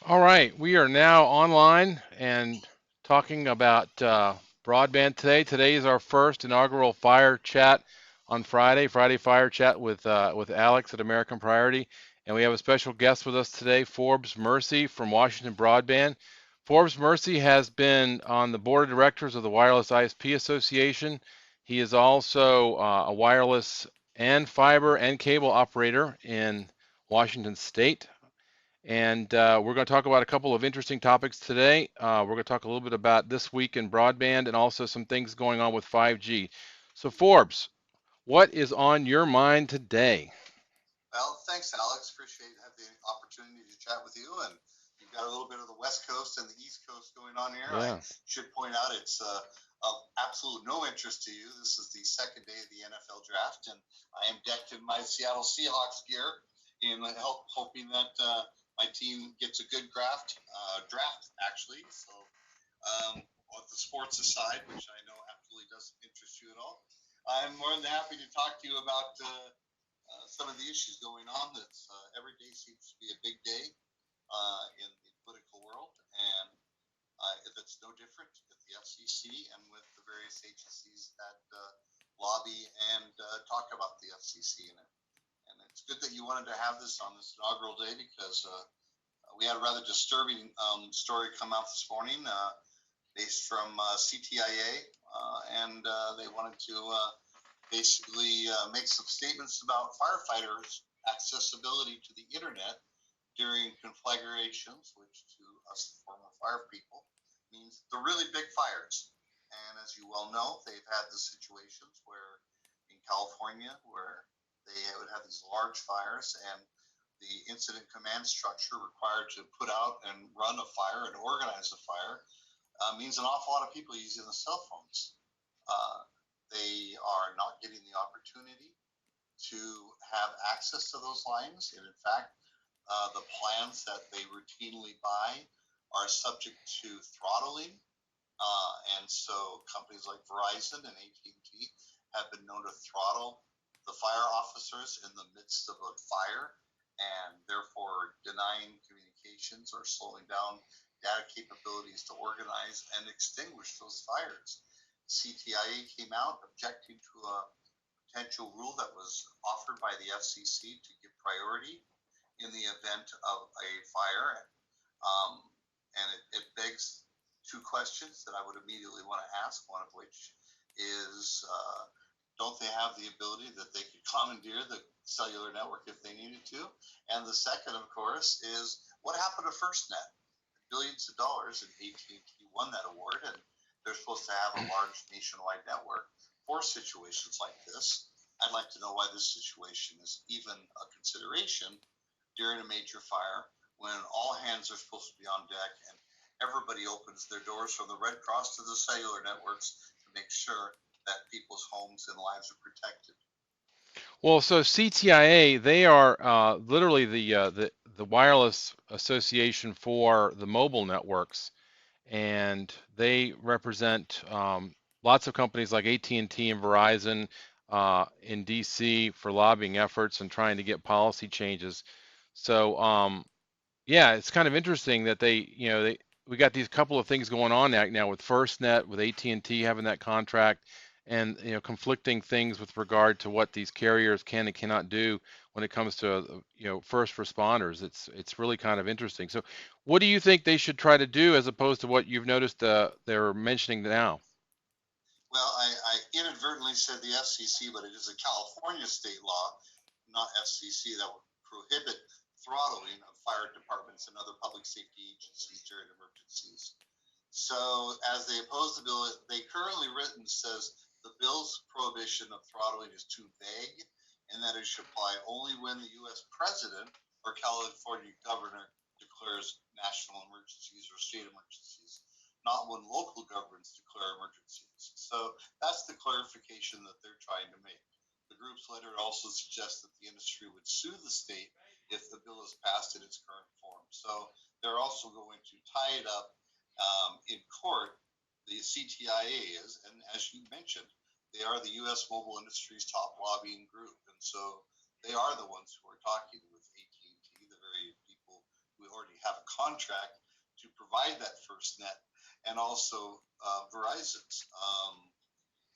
All right, we are now online and talking about broadband today. Today is our first inaugural Fire Chat on Friday, Friday Fire Chat with Alex at American Priority, and we have a special guest with us today, Forbes Mercy from Washington Broadband. Forbes Mercy has been on the board of directors of the Wireless ISP Association. He is also a wireless and fiber and cable operator in Washington State. And we're going to talk about a couple of interesting topics today. We're going to talk a little bit about this week in broadband and also some things going on with 5G. So, Forbes, what is on your mind today? Well, thanks, Alex. Appreciate having the opportunity to chat with you. And you've got a little bit of the West Coast and the East Coast going on here. I Yeah. should point out it's of absolute no interest to you. This is the second day of the NFL draft, and I am decked in my Seattle Seahawks gear in hoping that my team gets a good draft actually. So, on the sports aside, which I know absolutely doesn't interest you at all, I'm more than happy to talk to you about some of the issues going on. That's every day seems to be a big day in the political world, and that's no different at the FCC and with the various agencies that lobby and talk about the FCC. And it's good that you wanted to have this on this inaugural day because we had a rather disturbing story come out this morning based from CTIA, and they wanted to basically make some statements about firefighters' accessibility to the internet during conflagrations, which to us former fire people means the really big fires. And as you well know, they've had the situations where in California where they would have these large fires and the incident command structure required to put out and run a fire and organize a fire means an awful lot of people using the cell phones. Uh, they are not getting the opportunity to have access to those lines. And in fact, the plans that they routinely buy are subject to throttling. And so companies like Verizon and AT&T have been known to throttle the fire officers in the midst of a fire and therefore denying communications or slowing down data capabilities to organize and extinguish those fires. CTIA came out objecting to a potential rule that was offered by the FCC to give priority in the event of a fire. Um, and it begs two questions that I would immediately want to ask, one of which is don't they have the ability that they could commandeer the cellular network if they needed to? And the second, of course, is what happened to FirstNet? Billions of dollars, and AT&T won that award, and they're supposed to have a large nationwide network for situations like this. I'd like to know why this situation is even a consideration during a major fire when all hands are supposed to be on deck and everybody opens their doors from the Red Cross to the cellular networks to make sure that people's homes and lives are protected. Well, so CTIA, they are literally the wireless association for the mobile networks, and they represent lots of companies like AT&T and T and Verizon in DC for lobbying efforts and trying to get policy changes. So yeah, it's kind of interesting that we got these couple of things going on now with FirstNet, with AT&T having that contract, and conflicting things with regard to what these carriers can and cannot do when it comes to first responders. It's really kind of interesting. So, what do you think they should try to do as opposed to what you've noticed they're mentioning now? Well, I inadvertently said the FCC, but it is a California state law, not FCC, that would prohibit throttling of fire departments and other public safety agencies during emergencies. So, as they oppose the bill, they currently written says the bill's prohibition of throttling is too vague and that it should apply only when the U.S. president or California governor declares national emergencies or state emergencies, not when local governments declare emergencies. So, that's the clarification that they're trying to make. The group's letter also suggests that the industry would sue the state if the bill is passed in its current form. So, they're also going to tie it up in court. The CTIA is, and as you mentioned, they are the U.S. mobile industry's top lobbying group, and so they are the ones who are talking with AT&T, the very people who already have a contract to provide that FirstNet, and also Verizon's.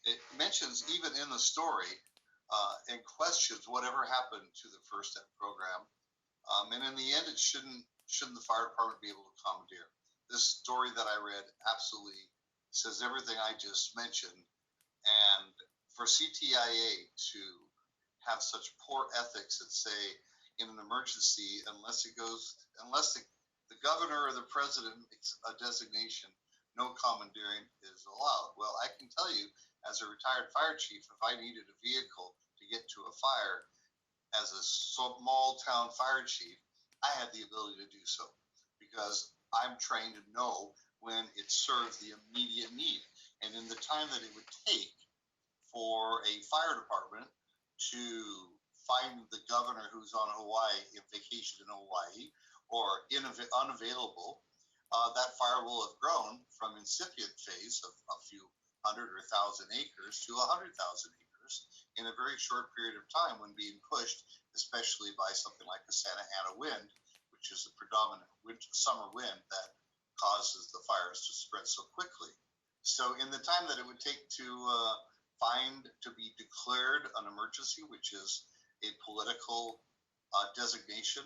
It mentions even in the story and questions whatever happened to the FirstNet program. And in the end, it shouldn't the fire department be able to commandeer? This story that I read absolutely says everything I just mentioned. And for CTIA to have such poor ethics and say in an emergency, unless the governor or the president makes a designation, no commandeering is allowed. Well, I can tell you, as a retired fire chief, if I needed a vehicle to get to a fire, as a small town fire chief, I had the ability to do so because I'm trained to know when it serves the immediate need. And in the time that it would take for a fire department to find the governor who's on Hawaii, in vacation in Hawaii, or unavailable, that fire will have grown from incipient phase of a few hundred or thousand acres to 100,000 acres in a very short period of time when being pushed, especially by something like the Santa Ana wind, which is the predominant summer wind that causes the fires to spread so quickly. So in the time that it would take to to be declared an emergency, which is a political designation,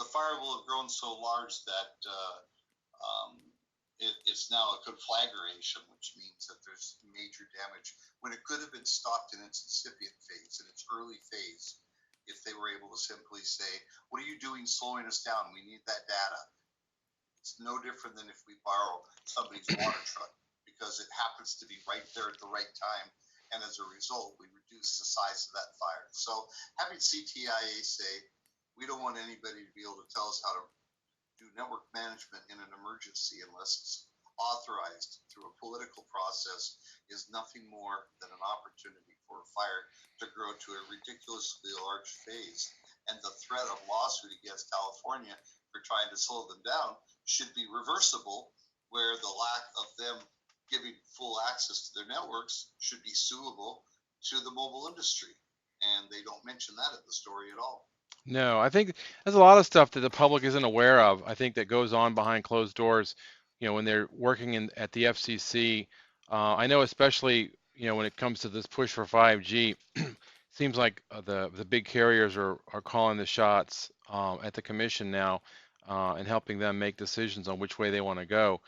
the fire will have grown so large that it's now a conflagration, which means that there's major damage when it could have been stopped in its incipient phase, in its early phase, if they were able to simply say, what are you doing slowing us down? We need that data. It's no different than if we borrow somebody's water truck because it happens to be right there at the right time. And as a result, we reduce the size of that fire. So having CTIA say, we don't want anybody to be able to tell us how to do network management in an emergency unless it's authorized through a political process is nothing more than an opportunity for a fire to grow to a ridiculously large phase. And the threat of lawsuit against California for trying to slow them down should be reversible, where the lack of them giving full access to their networks should be suable to the mobile industry. And they don't mention that in the story at all. No, I think there's a lot of stuff that the public isn't aware of. I think that goes on behind closed doors, when they're working at the FCC. I know especially, when it comes to this push for 5G, seems like the big carriers are calling the shots at the commission now, and helping them make decisions on which way they want to go.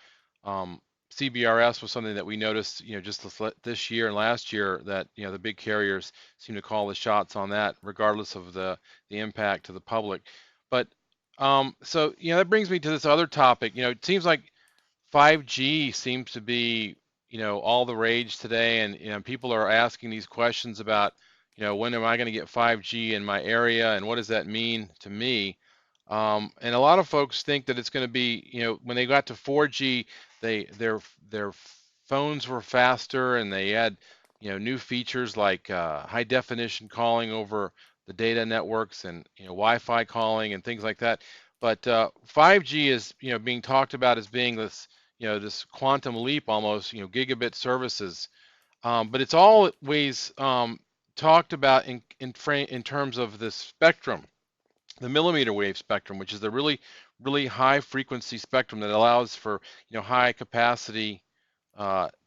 Um, CBRS was something that we noticed, just this year and last year, that the big carriers seem to call the shots on that, regardless of the impact to the public. But so that brings me to this other topic. It seems like 5G seems to be, all the rage today, and people are asking these questions about, when am I going to get 5G in my area, and what does that mean to me? And a lot of folks think that it's going to be, when they got to 4G, their phones were faster, and they had, new features like high definition calling over the data networks, and Wi-Fi calling and things like that. But 5G is, being talked about as being this quantum leap almost, gigabit services. But it's always talked about in terms of the spectrum, the millimeter wave spectrum, which is the really high frequency spectrum that allows for high capacity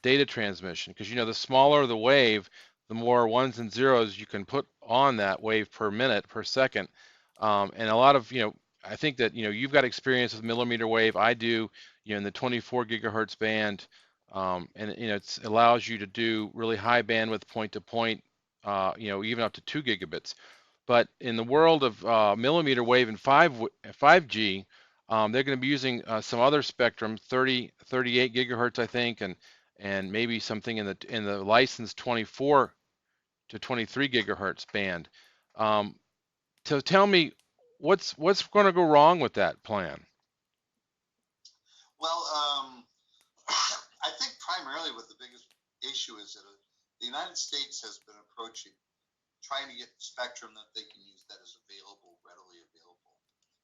data transmission. Because the smaller the wave, the more ones and zeros you can put on that wave per minute, per second. And a lot of I think that you've got experience with millimeter wave. I do, in the 24 gigahertz band, and it allows you to do really high bandwidth point to point, even up to 2 gigabits. But in the world of millimeter wave and 5G, they're going to be using some other spectrum, 38 gigahertz, I think, and maybe something in the licensed 24 to 23 gigahertz band. So tell me, what's going to go wrong with that plan? Well, I think primarily what the biggest issue is that the United States has been approaching trying to get spectrum that they can use that is available, readily available.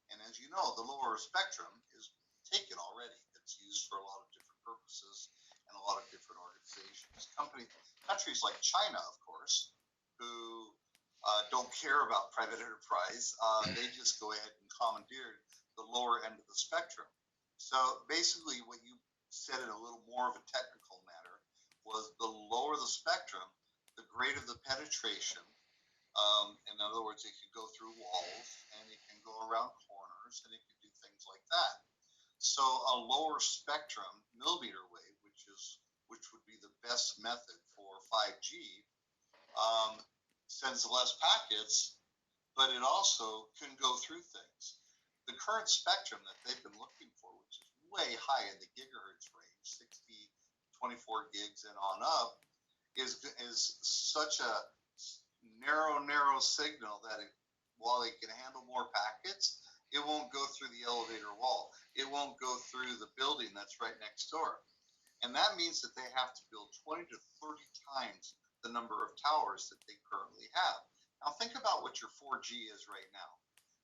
And as you know, the lower spectrum is taken already. It's used for a lot of different purposes and a lot of different organizations. Countries like China, of course, who don't care about private enterprise, they just go ahead and commandeer the lower end of the spectrum. So basically, what you said in a little more of a technical matter was the lower the spectrum, the greater the penetration. In other words, it can go through walls and it can go around corners and it can do things like that. So a lower spectrum millimeter wave, which would be the best method for 5G, um, sends less packets, but it also can go through things. The current spectrum that they've been looking for, which is way high in the gigahertz range, 60, 24 gigs and on up, is such a narrow signal that while it can handle more packets, it won't go through the elevator wall. It won't go through the building that's right next door. And that means that they have to build 20 to 30 times the number of towers that they currently have. Now, think about what your 4G is right now.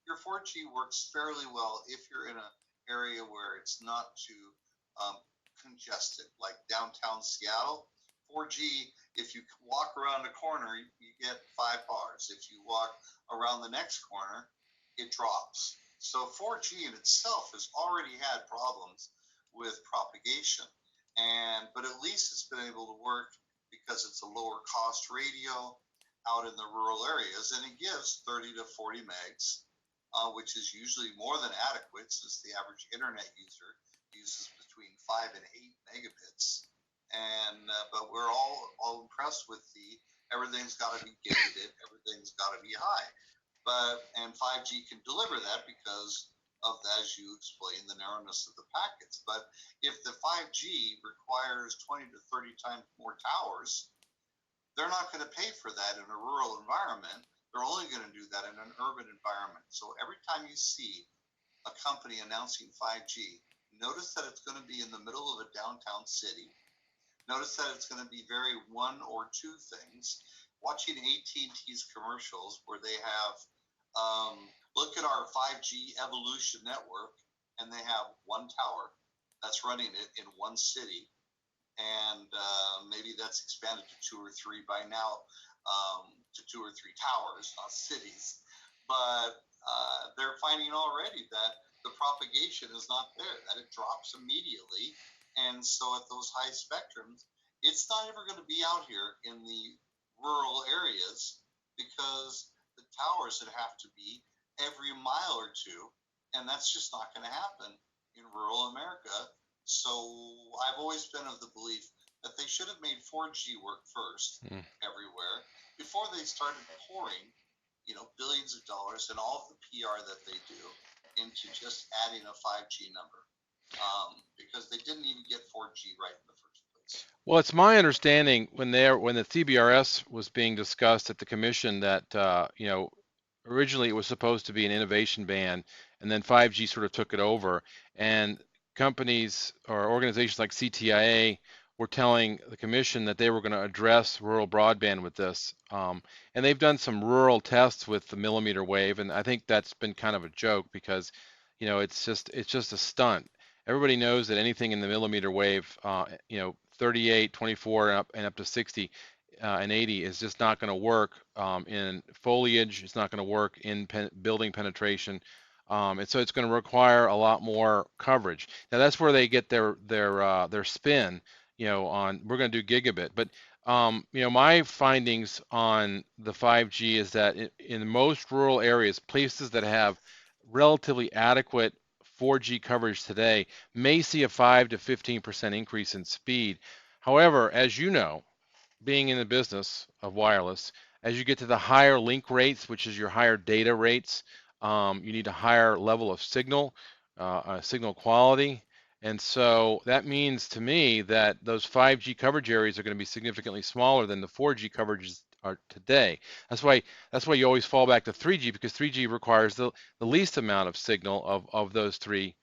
Your 4G works fairly well if you're in an area where it's not too um, congested, like downtown Seattle. 4G, if you walk around a corner, you get 5 bars. If you walk around the next corner, it drops. So 4G in itself has already had problems with propagation, but at least it's been able to work because it's a lower cost radio out in the rural areas, and it gives 30 to 40 megs, which is usually more than adequate since the average internet user uses between 5 and 8 megabits. But we're all impressed with the everything's got to be gigabit, everything's got to be high. And 5G can deliver that because of, as you explained, the narrowness of the packets. But if the 5G requires 20 to 30 times more towers, they're not going to pay for that in a rural environment. They're only going to do that in an urban environment. So every time you see a company announcing 5G, notice that it's going to be in the middle of a downtown city. Notice that it's going to be very one or two things. Watching AT&T's commercials where they have, look at our 5G evolution network, and they have one tower that's running it in one city, and maybe that's expanded to two or three by now, to two or three towers, not cities. But they're finding already that the propagation is not there, that it drops immediately. And so at those high spectrums, it's not ever going to be out here in the rural areas because the towers would have to be every mile or two, and that's just not going to happen in rural America. So I've always been of the belief that they should have made 4G work first Mm. everywhere before they started pouring, billions of dollars and all of the PR that they do into just adding a 5G number, because they didn't even get 4G right in the first place. Well, it's my understanding when the CBRS was being discussed at the commission that originally it was supposed to be an innovation band, and then 5G sort of took it over, and companies or organizations like CTIA were telling the commission that they were going to address rural broadband with this, and they've done some rural tests with the millimeter wave, and I think that's been kind of a joke because it's just a stunt. Everybody knows that anything in the millimeter wave, 38, 24, and up to 60 and 80 is just not going to work in foliage. It's not going to work in building penetration, and so it's going to require a lot more coverage. Now that's where they get their spin, on we're going to do gigabit. But my findings on the 5G is that in most rural areas, places that have relatively adequate 4G coverage today may see a 5 to 15% increase in speed. However, as you know, being in the business of wireless, as you get to the higher link rates, which is your higher data rates, you need a higher level of signal quality. And so that means to me that those 5G coverage areas are going to be significantly smaller than the 4G coverages are today. That's why you always fall back to 3G, because 3G requires the least amount of signal of those three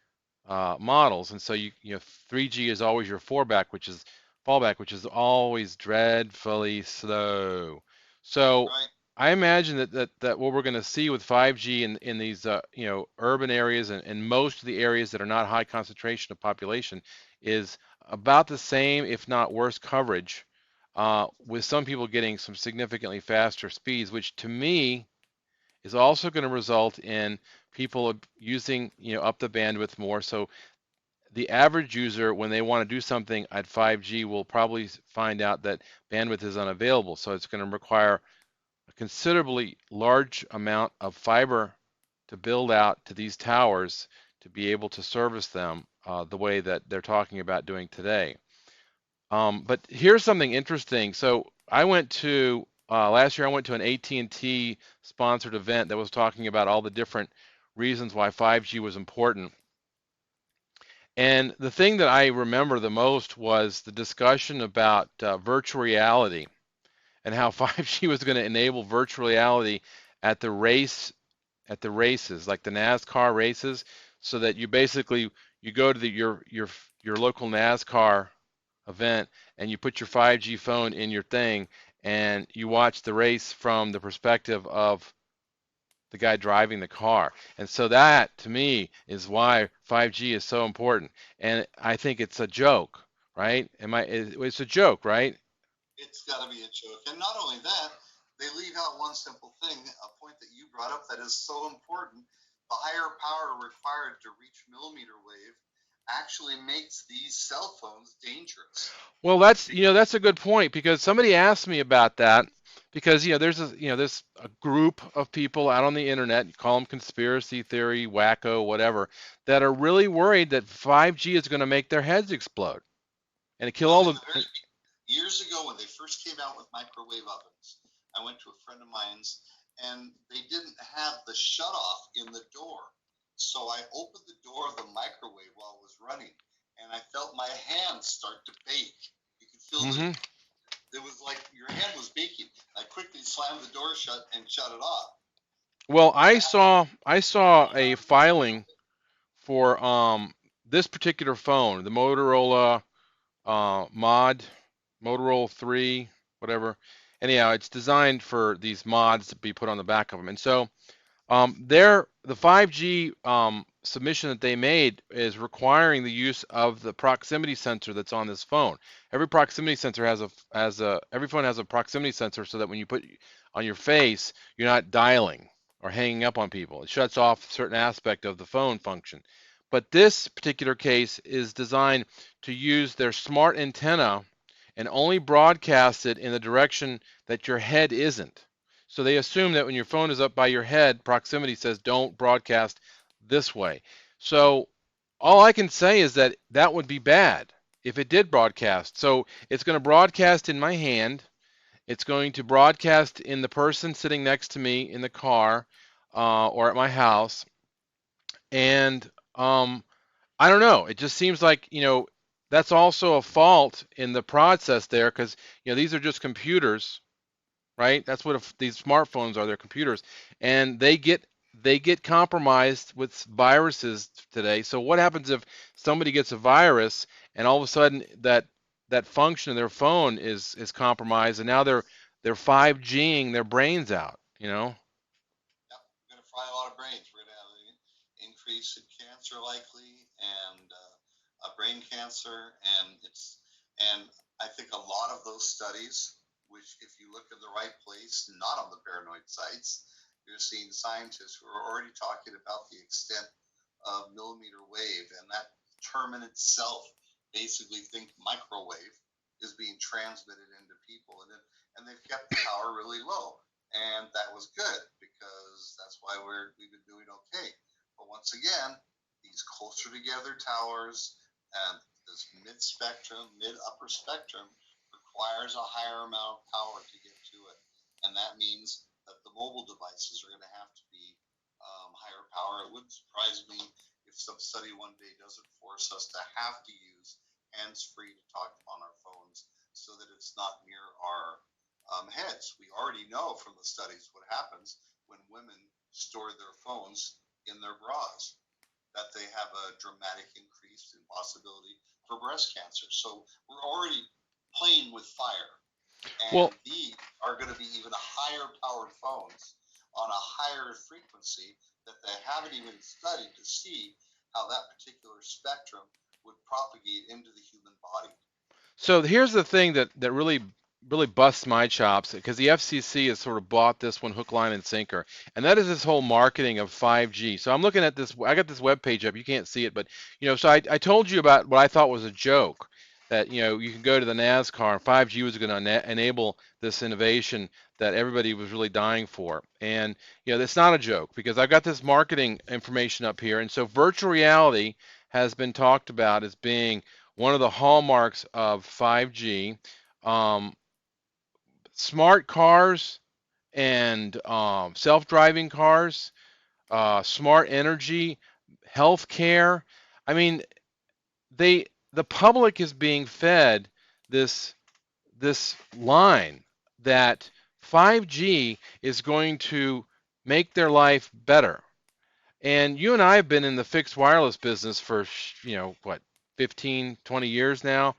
models. And so 3G is always your fallback, which is always dreadfully slow. So Right. I imagine that what we're going to see with 5G in these urban areas and most of the areas that are not high concentration of population is about the same, if not worse, coverage, with some people getting some significantly faster speeds, which to me is also going to result in people using, up the bandwidth more. So the average user, when they want to do something at 5G, will probably find out that bandwidth is unavailable. So it's going to require a considerably large amount of fiber to build out to these towers to be able to service them the way that they're talking about doing today. But here's something interesting. So I went to last year. I went to an AT&T sponsored event that was talking about all the different reasons why 5G was important. And the thing that I remember the most was the discussion about virtual reality and how 5G was going to enable virtual reality at the races, like the NASCAR races, so that you go to your local NASCAR event and you put your 5G phone in your thing and you watch the race from the perspective of the guy driving the car. And so that to me is why 5G is so important. And I think it's a joke, right? It's a joke, right? It's got to be a joke. And not only that, they leave out one simple thing, a point that you brought up that is so important. The higher power required to reach millimeter wave actually makes these cell phones dangerous. Well, that's a good point because somebody asked me about that because there's a group of people out on the internet, you call them conspiracy theory, wacko, whatever, that are really worried that 5G is going to make their heads explode and kill Well, all in the. the very years ago when they first came out with microwave ovens, I went to a friend of mine's and they didn't have the shut off in the door. So I opened the door of the microwave while it was running and I felt my hands start to bake. You could feel Hmm. it was like your hand was baking. I quickly slammed the door shut and shut it off. Well, I That saw a filing for this particular phone, the Motorola mod, Motorola 3, whatever. Anyhow, it's designed for these mods to be put on the back of them. And so the 5G submission that they made is requiring the use of the proximity sensor that's on this phone. Every proximity sensor every phone has a proximity sensor so that when you put on your face, you're not dialing or hanging up on people. It shuts off a certain aspect of the phone function. But this particular case is designed to use their smart antenna and only broadcast it in the direction that your head isn't. So they assume that when your phone is up by your head, proximity says don't broadcast this way. So all I can say is that that would be bad if it did broadcast. So it's going to broadcast in my hand. It's going to broadcast in the person sitting next to me in the car or at my house. And I don't know. It just seems like, that's also a fault in the process there because, these are just computers, right? That's what these smartphones are. They're computers, and they get compromised with viruses today. So what happens if somebody gets a virus and all of a sudden that function of their phone is compromised, and now they're 5Ging their brains out, you know? yep, we're going to fry a lot of brains. We're going to have an increase in cancer likely and brain cancer. And I think a lot of those studies, which if you look in the right place, not on the paranoid sites, you're seeing scientists who are already talking about the extent of millimeter wave. And that term in itself basically think microwave is being transmitted into people. And they've kept the power really low. And that was good because that's why we've been doing okay. But once again, these closer together towers and this mid spectrum, mid upper spectrum requires a higher amount of power to get to it. And that means that the mobile devices are going to have to be higher power. It wouldn't surprise me if some study one day doesn't force us to have to use hands free to talk on our phones so that it's not near our heads. We already know from the studies what happens when women store their phones in their bras, that they have a dramatic increase in possibility for breast cancer. So we're already playing with fire. Well, And these are going to be even higher powered phones on a higher frequency that they haven't even studied to see how that particular spectrum would propagate into the human body. so here's the thing that really really busts my chops because the FCC has sort of bought this one hook, line, and sinker, and that is this whole marketing of 5G. So I'm looking at this. I got this web page up. You can't see it, but so I told you about what I thought was a joke. That you can go to the NASCAR and 5G was going to enable this innovation that everybody was really dying for. And that's not a joke because I've got this marketing information up here. And so virtual reality has been talked about as being one of the hallmarks of 5G. Um, Smart cars and self-driving cars, smart energy, healthcare. I mean, the public is being fed this this line that 5G is going to make their life better. And you and I have been in the fixed wireless business for what, 15, 20 years now.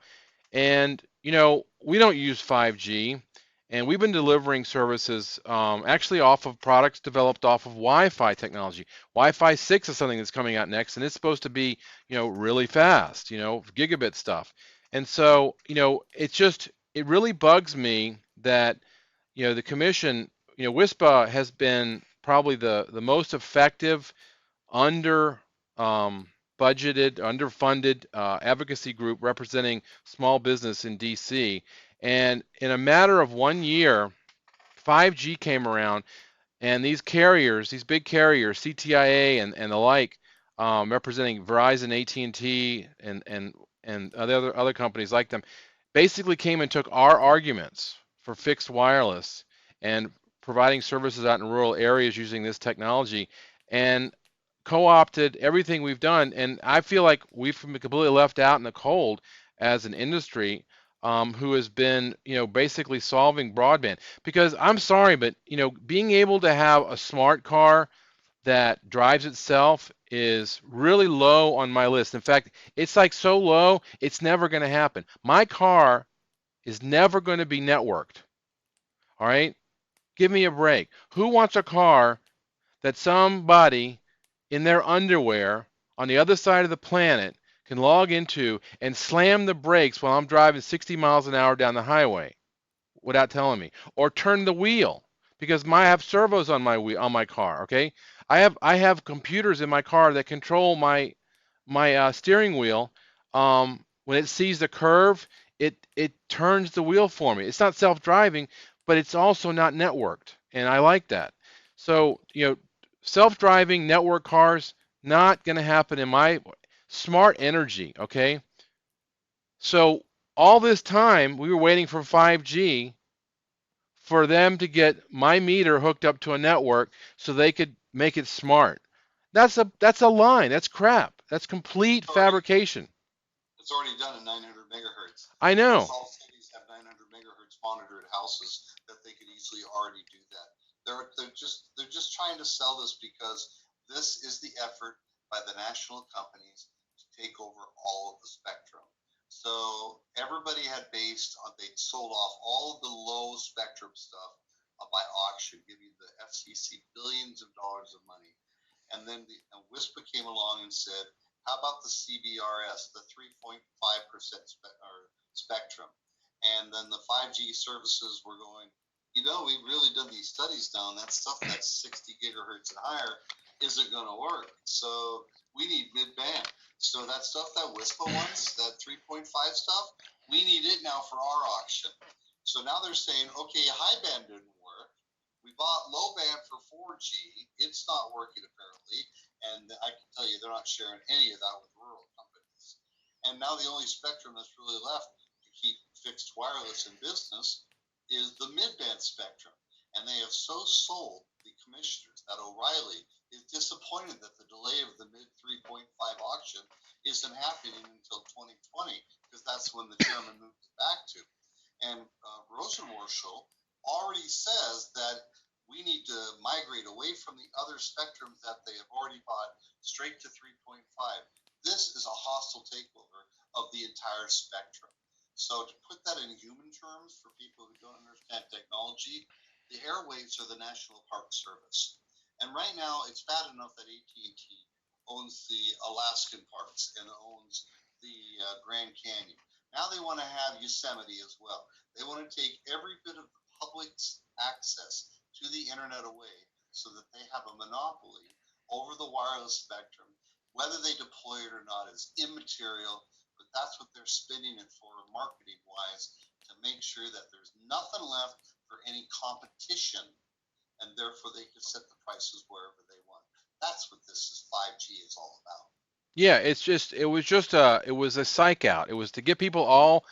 And we don't use 5G, and we've been delivering services actually off of products developed off of Wi-Fi technology. Wi-Fi 6 is something that's coming out next, and it's supposed to be, really fast, gigabit stuff. And so, it really bugs me that, the commission, WISPA has been probably the most effective under budgeted, underfunded advocacy group representing small business in DC. And in a matter of 1 year, 5G came around, and these carriers, these big carriers, CTIA and the like, representing Verizon, AT&T, and other companies like them, basically came and took our arguments for fixed wireless and providing services out in rural areas using this technology, and co-opted everything we've done. And I feel like we've been completely left out in the cold as an industry, who has been, basically solving broadband. Because I'm sorry, but being able to have a smart car that drives itself is really low on my list. In fact, it's like so low, it's never going to happen. My car is never going to be networked. All right? Give me a break. Who wants a car that somebody in their underwear on the other side of the planet can log into and slam the brakes while I'm driving 60 miles an hour down the highway without telling me, or turn the wheel because I have servos on my car. Okay, I have computers in my car that control my steering wheel. When it sees the curve, it turns the wheel for me. It's not self-driving, but it's also not networked, and I like that. So self-driving network cars not going to happen in my smart energy. Okay, so all this time we were waiting for 5G for them to get my meter hooked up to a network so they could make it smart. That's a line. That's crap. That's complete Already, fabrication. it's already done at 900 megahertz. I Almost know. all cities have 900 megahertz monitored houses that they could easily already do that. They're just trying to sell this because this is the effort by the national companies to take over all of the spectrum. So everybody had based on they sold off all of the low spectrum stuff by auction, giving the FCC billions of dollars of money. And then WISPA came along and said, how about the CBRS, the 3.5% spectrum? And then the 5G services were going, we've really done these studies down. That stuff that's 60 gigahertz and higher isn't going to work. So we need mid band. So that stuff that WISPA wants, that 3.5 stuff, we need it now for our auction. So now they're saying, okay, high band didn't work. We bought low band for 4G. It's not working apparently. And I can tell you they're not sharing any of that with rural companies. And now the only spectrum that's really left to keep fixed wireless in business is the mid-band spectrum. And they have so sold the commissioners that O'Reilly is disappointed that the delay of the mid 3.5 auction isn't happening until 2020 because that's when the chairman moved it back to. And Rosenworcel already says that we need to migrate away from the other spectrums that they have already bought straight to 3.5. This is a hostile takeover of the entire spectrum. So to put that in human terms for people who don't understand technology, the airwaves are the National Park Service. And right now it's bad enough that AT&T owns the Alaskan parks and owns the Grand Canyon. Now they want to have Yosemite as well. They want to take every bit of the public's access to the internet away so that they have a monopoly over the wireless spectrum. Whether they deploy it or not is immaterial, but that's what they're spending it for marketing wise to make sure that there's nothing left for any competition, and therefore they can set the prices wherever they want. That's what this is 5G is all about. Yeah, it was a psych out. It was to get people all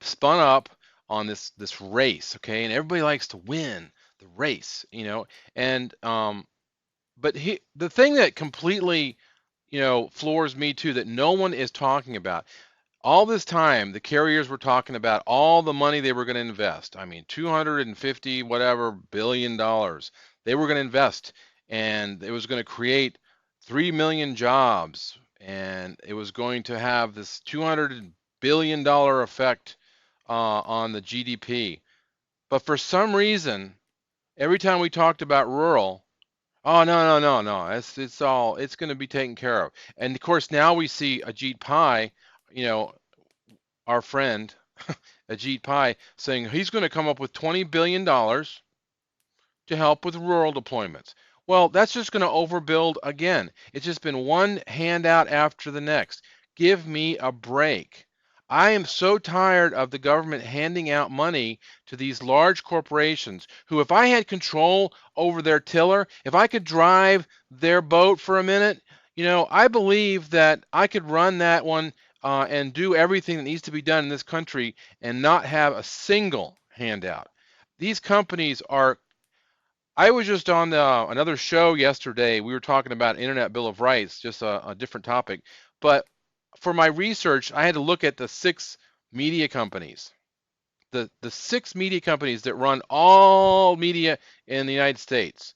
spun up on this race, okay? And everybody likes to win the race, you know. And but the thing that completely, floors me too that no one is talking about. All this time, the carriers were talking about all the money they were going to invest. I mean, 250 whatever $billion they were going to invest, and it was going to create 3 million jobs, and it was going to have this $200 billion effect on the GDP. But for some reason, every time we talked about rural, oh no, it's going to be taken care of. And of course, now we see Ajit Pai, you know, our friend Ajit Pai, saying he's going to come up with $20 billion to help with rural deployments. Well, that's just going to overbuild again. It's just been one handout after the next. Give me a break. I am so tired of the government handing out money to these large corporations who, if I had control over their tiller, if I could drive their boat for a minute, I believe that I could run that one and do everything that needs to be done in this country and not have a single handout. These companies are I was just on another show yesterday. We were talking about Internet Bill of Rights, just a different topic. But for my research, I had to look at the six media companies, the six media companies that run all media in the United States.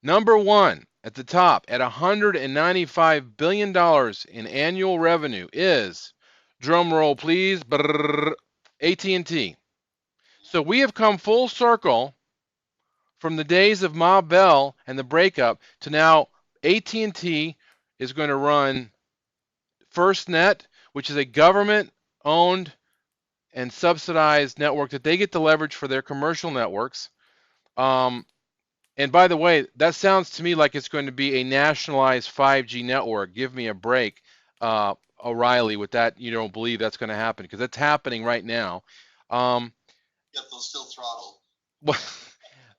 Number one at the top at $195 billion in annual revenue is, drum roll please, AT&T. So we have come full circle from the days of Ma Bell and the breakup to now AT&T is going to run FirstNet, which is a government-owned and subsidized network that they get to leverage for their commercial networks. Um, and by the way, that sounds to me like it's going to be a nationalized 5G network. Give me a break, O'Reilly, with that. You don't believe that's going to happen because it's happening right now. Um, Yet they'll still throttle.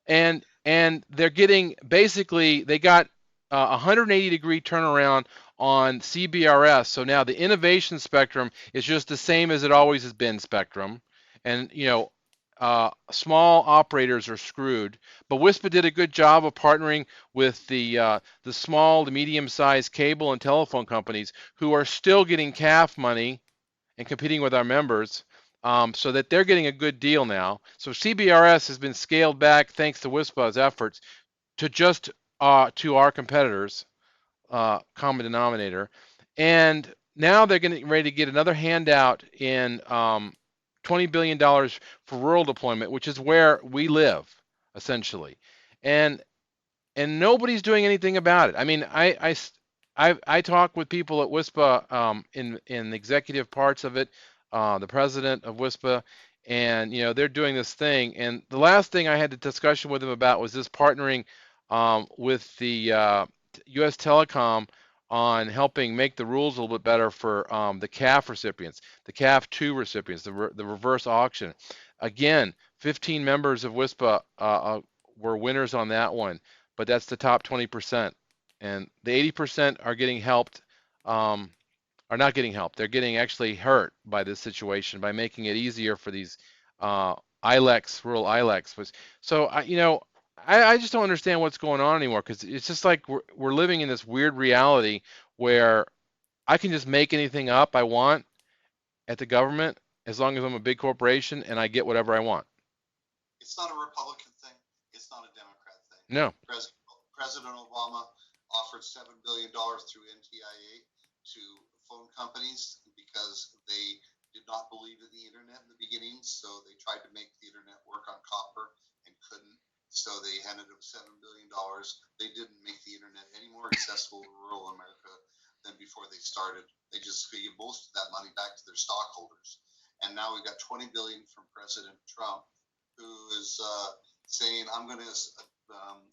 and they're getting basically they got a 180-degree turnaround on CBRS. So now the innovation spectrum is just the same as it always has been spectrum, and small operators are screwed. But WISPA did a good job of partnering with the small to medium-sized cable and telephone companies who are still getting CAF money and competing with our members, so that they're getting a good deal now. So CBRS has been scaled back thanks to WISPA's efforts to just to our competitors, common denominator, and now they're getting ready to get another handout in $20 billion for rural deployment, which is where we live essentially, and nobody's doing anything about it. I mean, I talk with people at WISPA in the executive parts of it, the president of WISPA, and they're doing this thing. And the last thing I had a discussion with them about was this partnering with the U.S. Telecom on helping make the rules a little bit better for the CAF recipients, the CAF 2 recipients, the reverse auction. Again, 15 members of WISPA were winners on that one, but that's the top 20%. And the 80% are getting helped, are not getting helped. They're getting actually hurt by this situation by making it easier for these ILECs, rural ILECs. So I just don't understand what's going on anymore because it's just like we're living in this weird reality where I can just make anything up I want at the government as long as I'm a big corporation and I get whatever I want. It's not a Republican thing. It's not a Democrat thing. No. President Obama offered $7 billion through NTIA to phone companies because they did not believe in the internet in the beginning. So they tried to make the internet work on copper and couldn't. So they handed them $7 billion. They didn't make the internet any more accessible to rural America than before they started. They just gave most of that money back to their stockholders. And now we've got 20 billion from President Trump, who is saying, I'm going to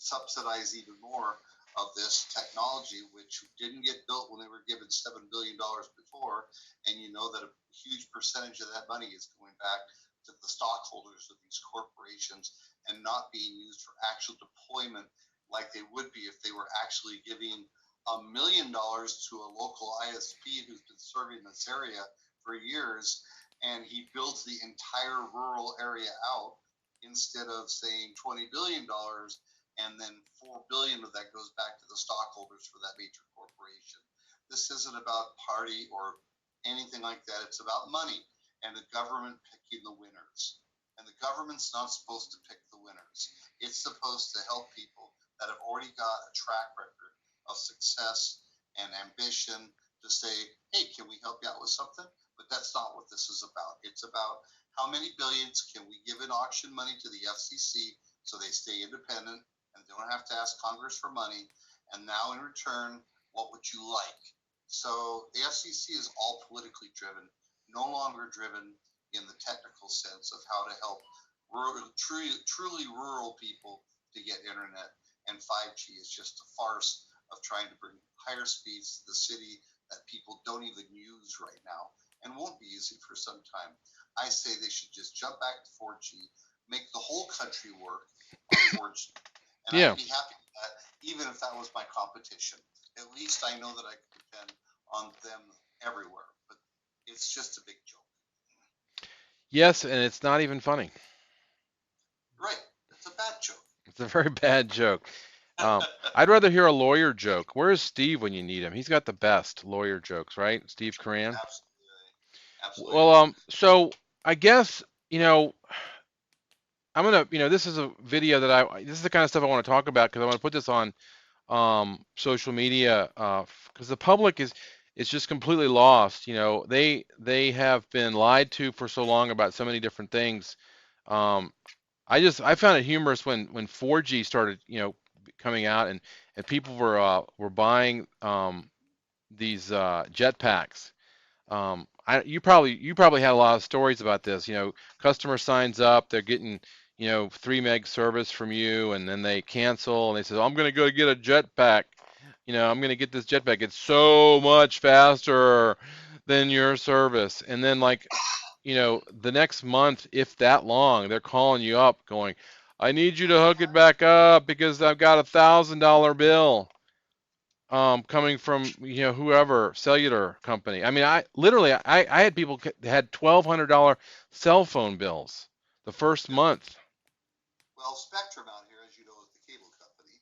subsidize even more of this technology, which didn't get built when they were given $7 billion before. And you know that a huge percentage of that money is going back to the stockholders of these corporations and not being used for actual deployment like they would be if they were actually giving $1 million to a local ISP who's been serving this area for years, and he builds the entire rural area out instead of saying $20 billion, and then $4 billion of that goes back to the stockholders for that major corporation. This isn't about party or anything like that. It's about money and the government picking the winners. And the government's not supposed to pick the winners. It's supposed to help people that have already got a track record of success and ambition to say, hey, can we help you out with something? But that's not what this is about. It's about how many billions can we give in auction money to the FCC so they stay independent and don't have to ask Congress for money. And now in return, what would you like? So the FCC is all politically driven, no longer driven in the technical sense of how to help truly rural people to get internet. And 5G is just a farce of trying to bring higher speeds to the city that people don't even use right now and won't be using for some time. I say they should just jump back to 4G, make the whole country work on 4G. And Yeah. I'd be happy with that, even if that was my competition. At least I know that I can depend on them everywhere. But it's just a big joke. Yes, and it's not even funny. Right. It's a bad joke. It's a very bad joke. I'd rather hear a lawyer joke. Where's Steve when you need him? He's got the best lawyer jokes, right? Steve Coran. Absolutely. Absolutely Well, right. so I guess, I'm gonna, this is a video that this is the kind of stuff I want to talk about because I want to put this on social media because the public is just completely lost. They have been lied to for so long about so many different things. Um, I found it humorous when 4G started, coming out and people were buying these jetpacks. You probably had a lot of stories about this. Customer signs up, they're getting 3 meg service from you, and then they cancel and they say, I'm gonna go get a jetpack. I'm gonna get this jetpack. It's so much faster than your service. And then like, the next month, if that long, they're calling you up going, I need you to hook it back up because I've got $1,000 bill coming from whoever cellular company. I mean, I had people had $1,200 cell phone bills the first Yep. month. Well, Spectrum out here, as you know, is the cable company.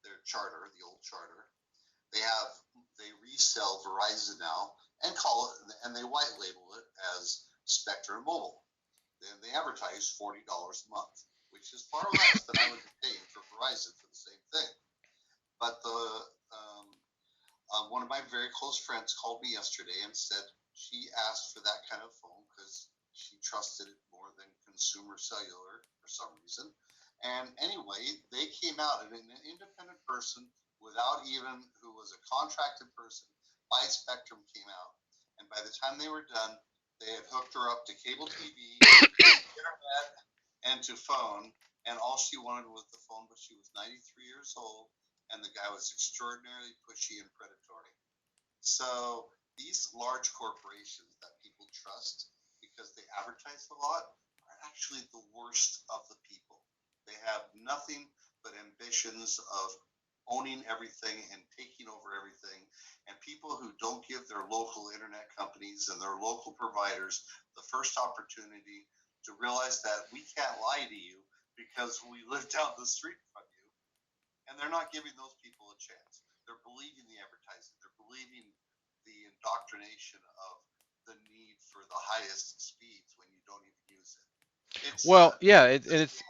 Their Charter, the old Charter. They resell Verizon now and call it, and they white label it as Spectrum Mobile. Then they advertise $40 a month, which is far less than I would be paying for Verizon for the same thing. But one of my very close friends called me yesterday and said she asked for that kind of phone because she trusted it more than consumer cellular for some reason. And anyway, they came out and an independent person without even who was a contracted person by Spectrum came out. And by the time they were done, they had hooked her up to cable TV, internet, and to phone. And all she wanted was the phone, but she was 93 years old, and the guy was extraordinarily pushy and predatory. So these large corporations that people trust because they advertise a lot are actually the worst of the people. They have nothing but ambitions of owning everything and taking over everything. And people who don't give their local internet companies and their local providers the first opportunity to realize that we can't lie to you because we live down the street from you, and they're not giving those people a chance. They're believing the advertising. They're believing the indoctrination of the need for the highest speeds when you don't even use it. Well, yeah, It's and it's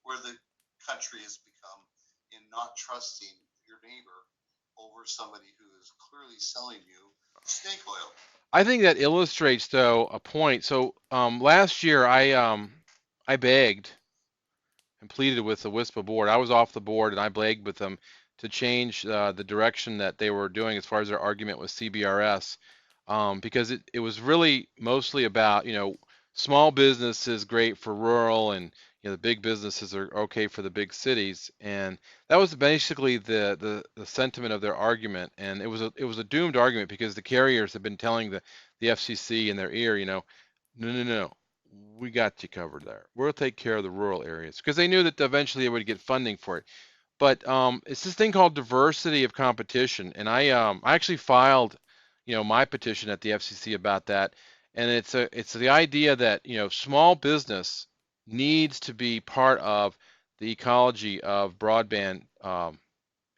where the country has become in not trusting your neighbor over somebody who is clearly selling you snake oil. I think that illustrates though a point. So last year I begged and pleaded with the WISPA board. I was off the board and I begged with them to change the direction that they were doing as far as their argument with CBRS, because it was really mostly about, small businesses great for rural, and the big businesses are okay for the big cities, and that was basically the sentiment of their argument. And it was a doomed argument because the carriers have been telling the FCC in their ear, no, no, no, we got you covered there. We'll take care of the rural areas because they knew that eventually they would get funding for it. But it's this thing called diversity of competition, and I actually filed, my petition at the FCC about that, and it's the idea that small business needs to be part of the ecology of broadband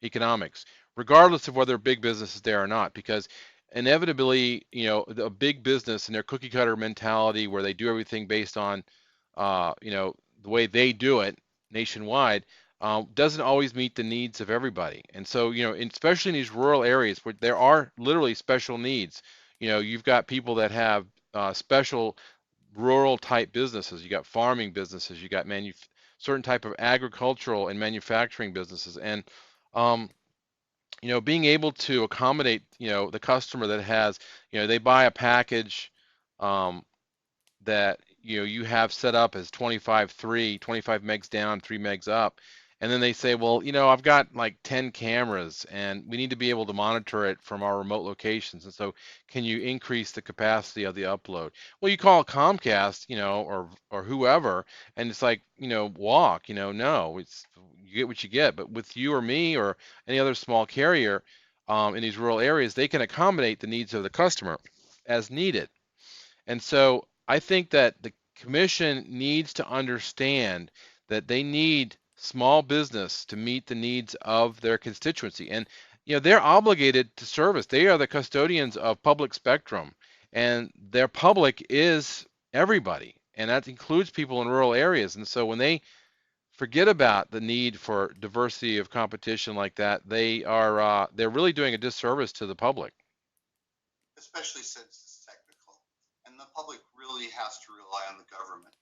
economics, regardless of whether big business is there or not, because inevitably, a big business and their cookie cutter mentality where they do everything based on, the way they do it nationwide, doesn't always meet the needs of everybody. And so, especially in these rural areas where there are literally special needs, you've got people that have special rural type businesses. You got farming businesses. You got certain type of agricultural and manufacturing businesses, and um, being able to accommodate, the customer that has, they buy a package um, that you have set up as 25 megs down, 3 megs up, and then they say, well, I've got like 10 cameras and we need to be able to monitor it from our remote locations, and so can you increase the capacity of the upload? Well, you call Comcast, or whoever, and it's like, walk, no, it's, you get what you get. But with you or me or any other small carrier, in these rural areas, they can accommodate the needs of the customer as needed. And so I think that the commission needs to understand that they need small business to meet the needs of their constituency. And they're obligated to service. They are the custodians of public spectrum, and their public is everybody, and that includes people in rural areas. And so when they forget about the need for diversity of competition like that, they're really doing a disservice to the public. especially since it's technical. And the public really has to rely on the government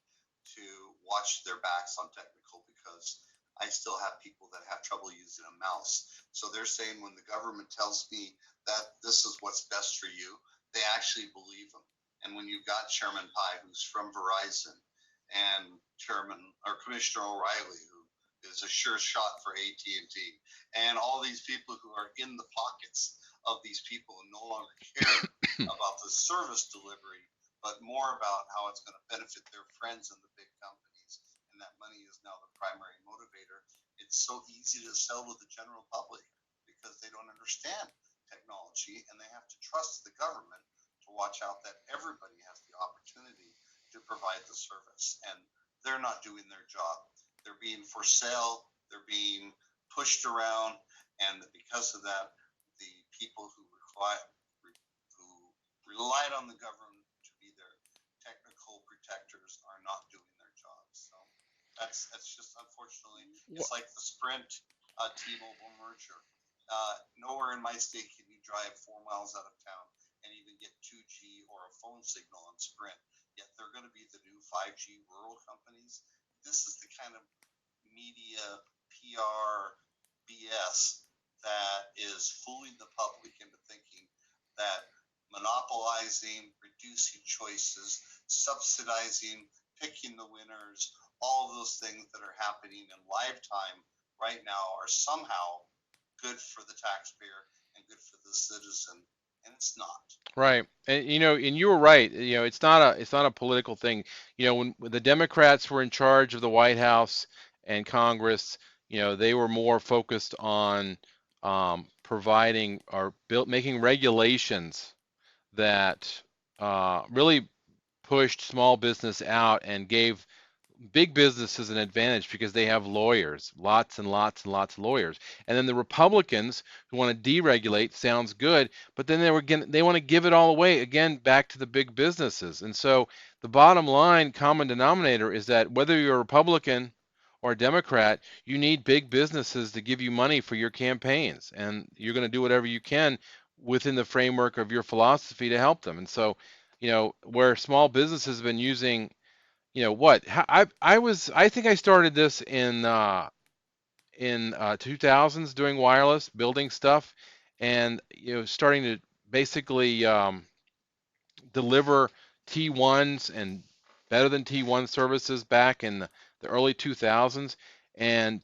to watch their backs on technical, because I still have people that have trouble using a mouse. So they're saying when the government tells me that this is what's best for you, they actually believe them. And when you've got Chairman Pai, who's from Verizon, and Chairman or Commissioner O'Reilly, who is a sure shot for AT&T, and all these people who are in the pockets of these people and no longer care about the service delivery, but more about how it's going to benefit their friends in the big companies. And that money is now the primary motivator. It's so easy to sell to the general public because they don't understand technology and they have to trust the government to watch out that everybody has the opportunity to provide the service. And they're not doing their job. They're being for sale, they're being pushed around, and because of that, the people who relied on the government to be their technical protectors are not doing their jobs. So that's just unfortunately, it's like the Sprint T-Mobile merger. Nowhere in my state can you drive 4 miles out of town and even get 2G or a phone signal on Sprint. Yet they're going to be the new 5G rural companies. This is the kind of media PR BS that is fooling the public into thinking that monopolizing, reducing choices, subsidizing, picking the winners, all of those things that are happening in live time right now are somehow good for the taxpayer and good for the citizen, and it's not. Right. And and you were right. It's not a political thing. When the Democrats were in charge of the White House and Congress, they were more focused on providing or making regulations that really pushed small business out and gave big business is an advantage because they have lawyers, lots and lots and lots of lawyers. And then the Republicans who want to deregulate sounds good, but then they want to give it all away again back to the big businesses. And so the bottom line common denominator is that whether you're a Republican or a Democrat, you need big businesses to give you money for your campaigns, and you're going to do whatever you can within the framework of your philosophy to help them. And so, where small businesses have been using, what I think I started this in 2000s doing wireless, building stuff, and starting to basically deliver T1s and better than T1 services back in the early 2000s. And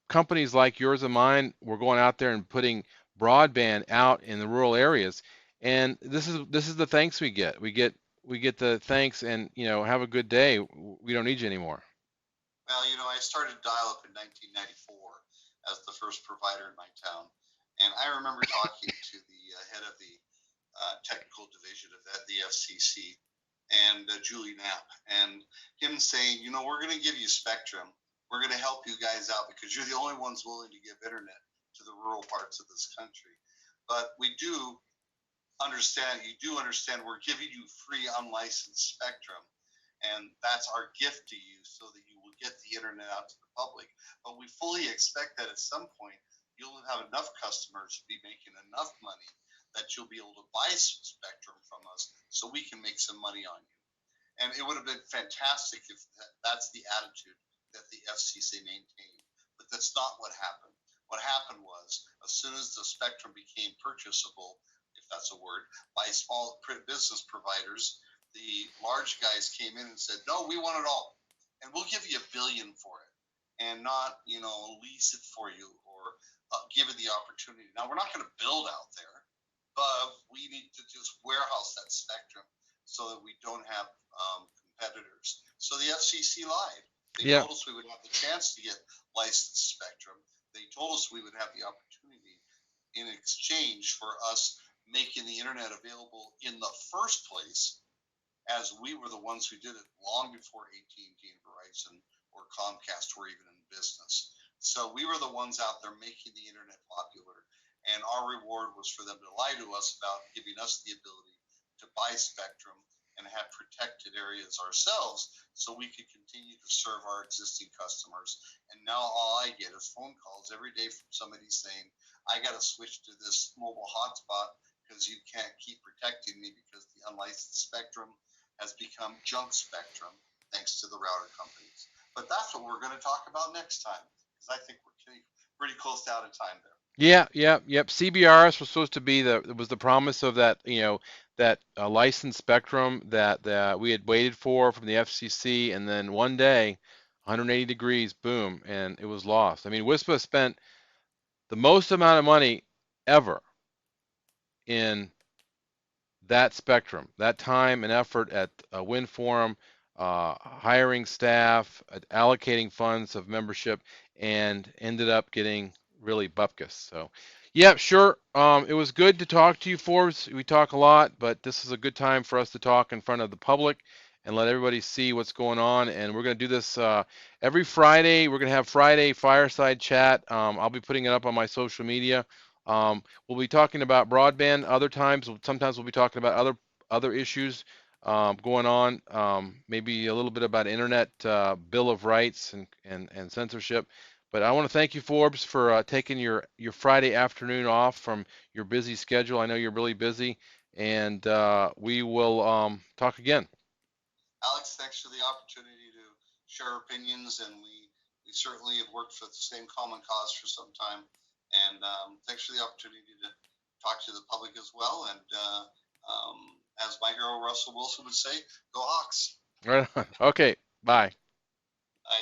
companies like yours and mine were going out there and putting broadband out in the rural areas. And this is the thanks we get. We get the thanks, and have a good day. We don't need you anymore. Well, I started dial-up in 1994 as the first provider in my town, and I remember talking to the head of the technical division of the FCC, and Julie Knapp, and him saying, we're going to give you spectrum. We're going to help you guys out because you're the only ones willing to give internet to the rural parts of this country. But you do understand we're giving you free unlicensed spectrum, and that's our gift to you so that you will get the internet out to the public. But we fully expect that at some point you'll have enough customers to be making enough money that you'll be able to buy some spectrum from us so we can make some money on you. And it would have been fantastic if that's the attitude that the FCC maintained. But that's not what happened. What happened was, as soon as the spectrum became purchasable, if that's a word, by small business providers, the large guys came in and said, no, we want it all. And we'll give you $1 billion for it, and not, lease it for you, or give it the opportunity. Now, we're not going to build out there, but we need to just warehouse that spectrum so that we don't have competitors. So the FCC lied. They Yeah, told us we would have the chance to get licensed spectrum. They told us we would have the opportunity in exchange for us making the internet available in the first place, as we were the ones who did it long before AT&T and Verizon or Comcast were even in business. So we were the ones out there making the internet popular, and our reward was for them to lie to us about giving us the ability to buy spectrum and have protected areas ourselves so we could continue to serve our existing customers. And now all I get is phone calls every day from somebody saying, I got to switch to this mobile hotspot because you can't keep protecting me because the unlicensed spectrum has become junk spectrum thanks to the router companies. But that's what we're going to talk about next time, because I think we're getting pretty close to out of time there. yeah, yeah, yep. CBRS was supposed to be the promise of that, that licensed spectrum that we had waited for from the FCC, and then one day, 180 degrees, boom, and it was lost. I mean, WISPA spent the most amount of money ever in that spectrum, that time and effort at Wind Forum, hiring staff, allocating funds of membership, and ended up getting really bupkis. So, yeah, sure. It was good to talk to you, Forbes. We talk a lot, but this is a good time for us to talk in front of the public and let everybody see what's going on. And we're going to do this every Friday. We're going to have Friday Fireside Chat. I'll be putting it up on my social media. We'll be talking about broadband other times. Sometimes we'll be talking about other issues going on. Maybe a little bit about internet bill of rights and censorship. But I want to thank you, Forbes, for taking your Friday afternoon off from your busy schedule. I know you're really busy, and we will talk again. Alex, thanks for the opportunity to share opinions, and we certainly have worked for the same common cause for some time. And thanks for the opportunity to talk to the public as well. And as my hero Russell Wilson would say, go Hawks. Right on. Okay. Bye. I